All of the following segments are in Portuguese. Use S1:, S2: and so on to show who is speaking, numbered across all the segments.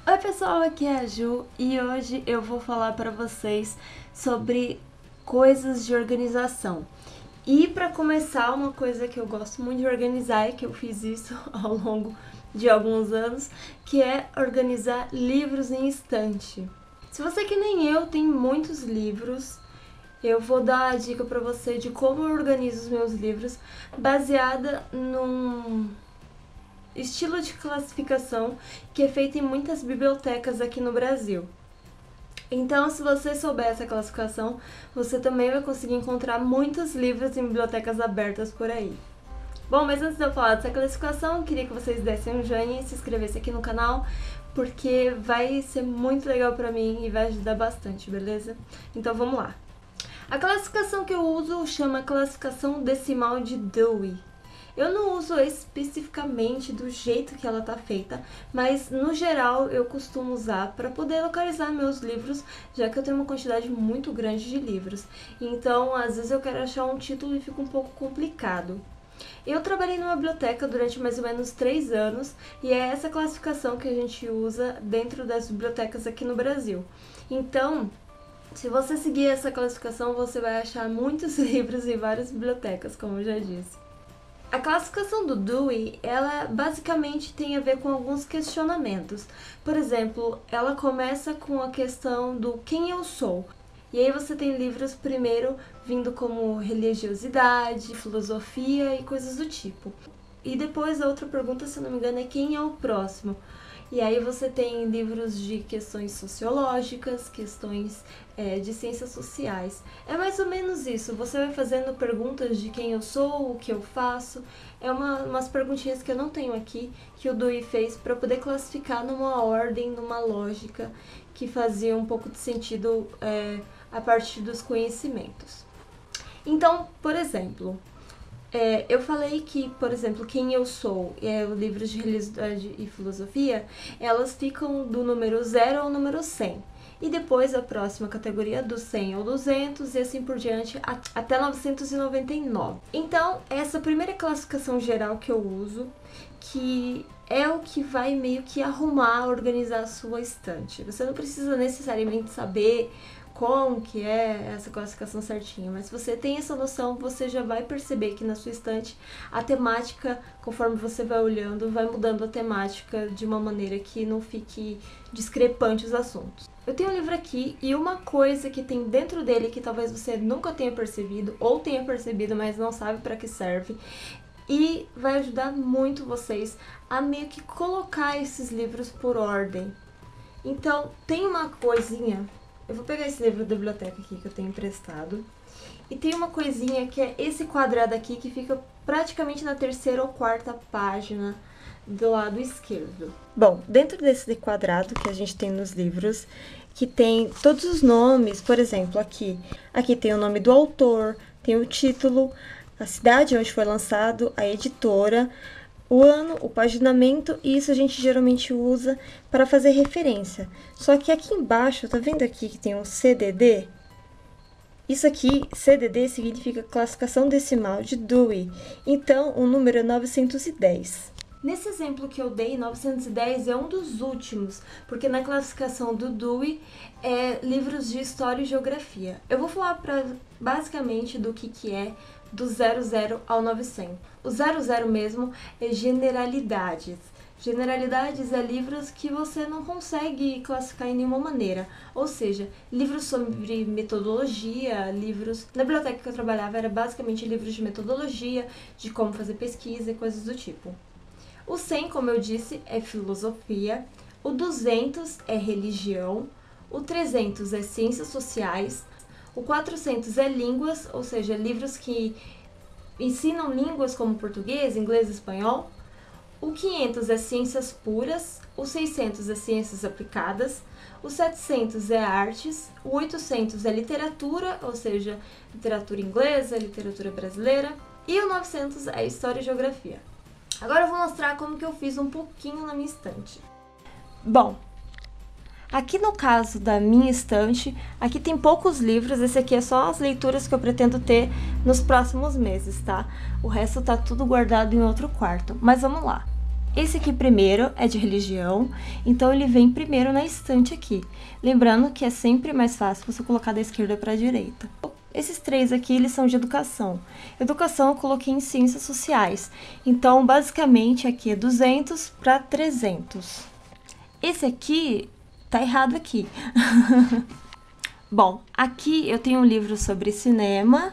S1: Oi pessoal, aqui é a Ju e hoje eu vou falar para vocês sobre coisas de organização. E para começar, uma coisa que eu gosto muito de organizar e que eu fiz isso ao longo de alguns anos, que é organizar livros em estante. Se você que nem eu tem muitos livros, eu vou dar a dica para você de como eu organizo os meus livros baseada num estilo de classificação que é feito em muitas bibliotecas aqui no Brasil. Então, se você souber essa classificação, você também vai conseguir encontrar muitos livros em bibliotecas abertas por aí. Bom, mas antes de eu falar dessa classificação, eu queria que vocês dessem um joinha e se inscrevessem aqui no canal, porque vai ser muito legal pra mim e vai ajudar bastante, beleza? Então vamos lá. A classificação que eu uso chama classificação decimal de Dewey. Eu não uso especificamente do jeito que ela tá feita, mas no geral eu costumo usar para poder localizar meus livros, já que eu tenho uma quantidade muito grande de livros. Então, às vezes eu quero achar um título e fica um pouco complicado. Eu trabalhei numa biblioteca durante mais ou menos 3 anos e é essa classificação que a gente usa dentro das bibliotecas aqui no Brasil. Então, se você seguir essa classificação, você vai achar muitos livros em várias bibliotecas, como eu já disse. A classificação do Dewey, ela basicamente tem a ver com alguns questionamentos. Por exemplo, ela começa com a questão do quem eu sou. E aí você tem livros primeiro vindo como religiosidade, filosofia e coisas do tipo. E depois a outra pergunta, se eu não me engano, é quem é o próximo. E aí você tem livros de questões sociológicas, questões de ciências sociais. É mais ou menos isso, você vai fazendo perguntas de quem eu sou, o que eu faço. É umas perguntinhas que eu não tenho aqui, que o Dewey fez para poder classificar numa ordem, numa lógica, que fazia um pouco de sentido a partir dos conhecimentos. Então, por exemplo, eu falei que, por exemplo, quem eu sou e livros de religiosidade e filosofia, elas ficam do número 0 ao número 100. E depois a próxima categoria do 100 ao 200 e assim por diante até 999. Então, essa primeira classificação geral que eu uso, que é o que vai meio que arrumar, organizar a sua estante. Você não precisa necessariamente saber como que é essa classificação certinha, mas se você tem essa noção, você já vai perceber que na sua estante a temática, conforme você vai olhando, vai mudando a temática de uma maneira que não fique discrepante os assuntos. Eu tenho um livro aqui e uma coisa que tem dentro dele que talvez você nunca tenha percebido ou tenha percebido, mas não sabe para que serve, e vai ajudar muito vocês a meio que colocar esses livros por ordem. Então, tem uma coisinha. Eu vou pegar esse livro da biblioteca aqui que eu tenho emprestado. E tem uma coisinha que é esse quadrado aqui que fica praticamente na terceira ou quarta página do lado esquerdo. Bom, dentro desse quadrado que a gente tem nos livros, que tem todos os nomes, por exemplo, aqui tem o nome do autor, tem o título, a cidade onde foi lançado, a editora, o ano, o paginamento, e isso a gente geralmente usa para fazer referência. Só que aqui embaixo, tá vendo aqui que tem um CDD? Isso aqui, CDD, significa classificação decimal de Dewey. Então, o número é 910. Nesse exemplo que eu dei, 910 é um dos últimos, porque na classificação do Dewey é livros de história e geografia. Eu vou falar basicamente do que é do 00 ao 900. O 00 mesmo é generalidades. Generalidades é livros que você não consegue classificar em nenhuma maneira. Ou seja, livros sobre metodologia, livros... Na biblioteca que eu trabalhava era basicamente livros de metodologia, de como fazer pesquisa e coisas do tipo. O 100, como eu disse, é filosofia. O 200 é religião. O 300 é ciências sociais. O 400 é línguas, ou seja, livros que ensinam línguas como português, inglês e espanhol. O 500 é ciências puras. O 600 é ciências aplicadas. O 700 é artes. O 800 é literatura, ou seja, literatura inglesa, literatura brasileira. E o 900 é história e geografia. Agora eu vou mostrar como que eu fiz um pouquinho na minha estante. Bom, aqui no caso da minha estante, aqui tem poucos livros, esse aqui é só as leituras que eu pretendo ter nos próximos meses, tá? O resto tá tudo guardado em outro quarto, mas vamos lá. Esse aqui primeiro é de religião, então ele vem primeiro na estante aqui. Lembrando que é sempre mais fácil você colocar da esquerda para a direita. Esses 3 aqui, eles são de educação. Educação eu coloquei em ciências sociais. Então, basicamente, aqui é 200 para 300. Esse aqui tá errado aqui. Bom, aqui eu tenho um livro sobre cinema.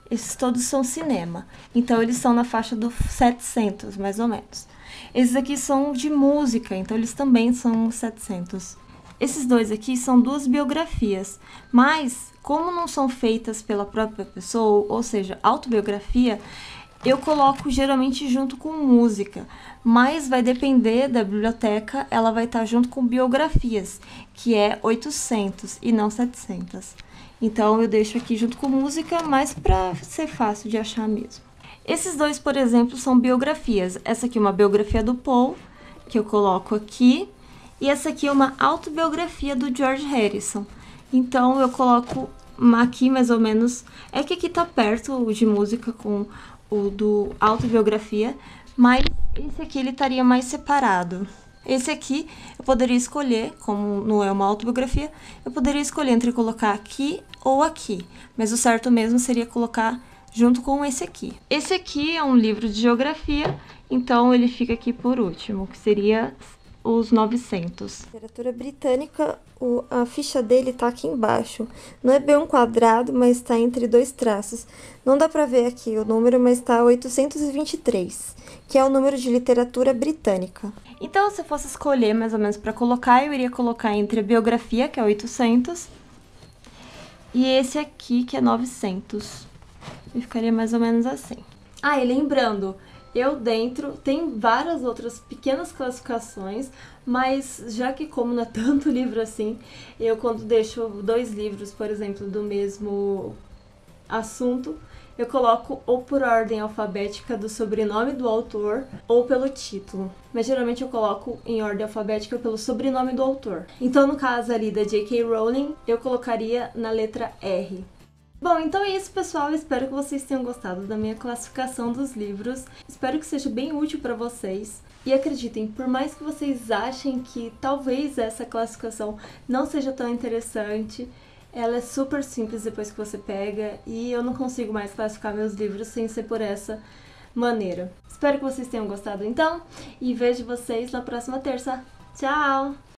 S1: Esses todos são cinema. Então, eles são na faixa dos 700, mais ou menos. Esses aqui são de música, então eles também são 700. Esses 2 aqui são 2 biografias, mas como não são feitas pela própria pessoa, ou seja, autobiografia, eu coloco geralmente junto com música, mas vai depender da biblioteca, ela vai estar junto com biografias, que é 800 e não 700. Então eu deixo aqui junto com música, mas para ser fácil de achar mesmo. Esses 2, por exemplo, são biografias. Essa aqui é uma biografia do Paul, que eu coloco aqui, e essa aqui é uma autobiografia do George Harrison. Então eu coloco aqui mais ou menos, é que aqui tá perto o de música com o do autobiografia, mas esse aqui ele estaria mais separado. Esse aqui eu poderia escolher, como não é uma autobiografia, eu poderia escolher entre colocar aqui ou aqui, mas o certo mesmo seria colocar junto com esse aqui. Esse aqui é um livro de geografia, então ele fica aqui por último, que seria os 900. Literatura britânica, a ficha dele tá aqui embaixo. Não é bem um quadrado, mas tá entre 2 traços. Não dá pra ver aqui o número, mas tá 823, que é o número de literatura britânica. Então, se eu fosse escolher mais ou menos pra colocar, eu iria colocar entre a biografia, que é 800, e esse aqui, que é 900. E ficaria mais ou menos assim. Ah, e lembrando, eu dentro tem várias outras pequenas classificações, mas já que como não é tanto livro assim, eu quando deixo 2 livros, por exemplo, do mesmo assunto, eu coloco ou por ordem alfabética do sobrenome do autor ou pelo título. Mas geralmente eu coloco em ordem alfabética pelo sobrenome do autor. Então no caso ali da J.K. Rowling, eu colocaria na letra R. Bom, então é isso, pessoal. Espero que vocês tenham gostado da minha classificação dos livros. Espero que seja bem útil para vocês. E acreditem, por mais que vocês achem que talvez essa classificação não seja tão interessante, ela é super simples depois que você pega e eu não consigo mais classificar meus livros sem ser por essa maneira. Espero que vocês tenham gostado então e vejo vocês na próxima terça. Tchau!